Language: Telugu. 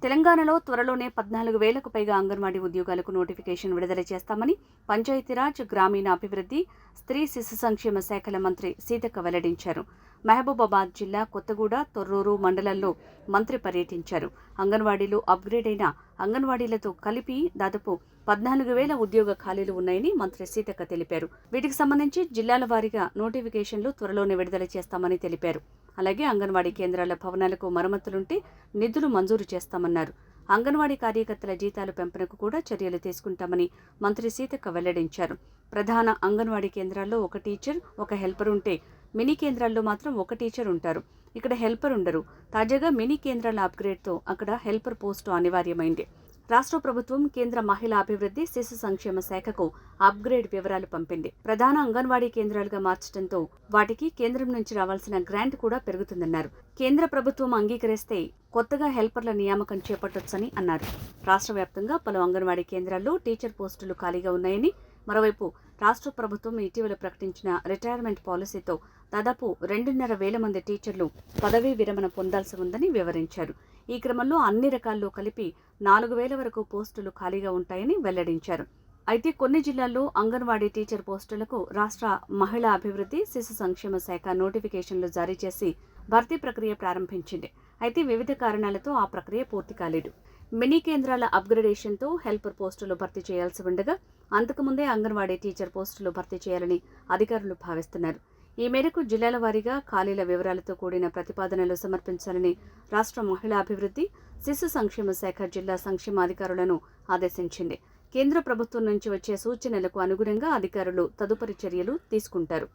తెలంగాణలో త్వరలోనే 14,000కు పైగా అంగన్వాడీ ఉద్యోగాలకు నోటిఫికేషన్ విడుదల చేస్తామని పంచాయతీరాజ్, గ్రామీణాభివృద్ధి, స్త్రీ శిశు సంక్షేమ శాఖల మంత్రి సీతక్క వెల్లడించారు. మహబూబాబాద్ జిల్లా కొత్తగూడ, తొర్రూరు మండలాల్లో మంత్రి పర్యటించారు. అంగన్వాడీలు అప్గ్రేడ్ అయిన అంగన్వాడీలతో కలిపి దాదాపు 14,000 ఉద్యోగ ఖాళీలు ఉన్నాయని మంత్రి సీతక్క తెలిపారు. వీటికి సంబంధించి జిల్లాల వారీగా నోటిఫికేషన్లు త్వరలోనే విడుదల చేస్తామని తెలిపారు. అలాగే అంగన్వాడీ కేంద్రాల భవనాలకు మరమ్మతులుంటే నిధులు మంజూరు చేస్తామన్నారు. అంగన్వాడీ కార్యకర్తల జీతాలు పెంపునకు కూడా చర్యలు తీసుకుంటామని మంత్రి సీతక్క వెల్లడించారు. ప్రధాన అంగన్వాడీ కేంద్రాల్లో ఒక టీచర్, ఒక హెల్పర్ ఉంటే మినీ కేంద్రాల్లో మాత్రం ఒక టీచర్ ఉంటారు. ఇక్కడ హెల్పర్ ఉండరు. తాజాగా మినీ కేంద్రాల అప్గ్రేడ్తో అక్కడ హెల్పర్ పోస్టు అనివార్యమైంది. రాష్ట్ర ప్రభుత్వం కేంద్ర మహిళా అభివృద్ధి, శిశు సంక్షేమ శాఖకు అప్గ్రేడ్ వివరాలు పంపింది. ప్రధాన అంగన్వాడీ కేంద్రాలుగా మార్చడంతో వాటికి కేంద్రం నుంచి రావాల్సిన గ్రాంట్ కూడా పెరుగుతుందన్నారు. కేంద్ర ప్రభుత్వం అంగీకరిస్తే కొత్తగా హెల్పర్ల నియామకం చేపట్టొచ్చని అన్నారు. రాష్ట్ర వ్యాప్తంగా పలు అంగన్వాడీ కేంద్రాల్లో టీచర్ పోస్టులు ఖాళీగా ఉన్నాయని, మరోవైపు రాష్ట్ర ప్రభుత్వం ఇటీవల ప్రకటించిన రిటైర్మెంట్ పాలసీతో దాదాపు 2,500 మంది టీచర్లు పదవీ విరమణ పొందాల్సి ఉందని వివరించారు. ఈ క్రమంలో అన్ని రకాల్లో కలిపి 4,000 వరకు పోస్టులు ఖాళీగా ఉంటాయని వెల్లడించారు. అయితే కొన్ని జిల్లాల్లో అంగన్వాడీ టీచర్ పోస్టులకు రాష్ట్ర మహిళా అభివృద్ధి, శిశు సంక్షేమ శాఖ నోటిఫికేషన్లు జారీ చేసి భర్తీ ప్రక్రియ ప్రారంభించింది. అయితే వివిధ కారణాలతో ఆ ప్రక్రియ పూర్తి కాలేదు. మినీ కేంద్రాల అప్గ్రేడేషన్తో హెల్పర్ పోస్టులు భర్తీ చేయాల్సి ఉండగా అంతకుముందే అంగన్వాడీ టీచర్ పోస్టులు భర్తీ చేయాలని అధికారులు భావిస్తున్నారు. ఈ మేరకు జిల్లాల వారీగా ఖాళీల వివరాలతో కూడిన ప్రతిపాదనలు సమర్పించాలని రాష్ట్ర మహిళా అభివృద్ధి, శిశు సంక్షేమ శాఖ జిల్లా సంక్షేమాధికారులను ఆదేశించింది. కేంద్ర ప్రభుత్వం నుంచి వచ్చే సూచనలకు అనుగుణంగా అధికారులు తదుపరి చర్యలు తీసుకుంటారు.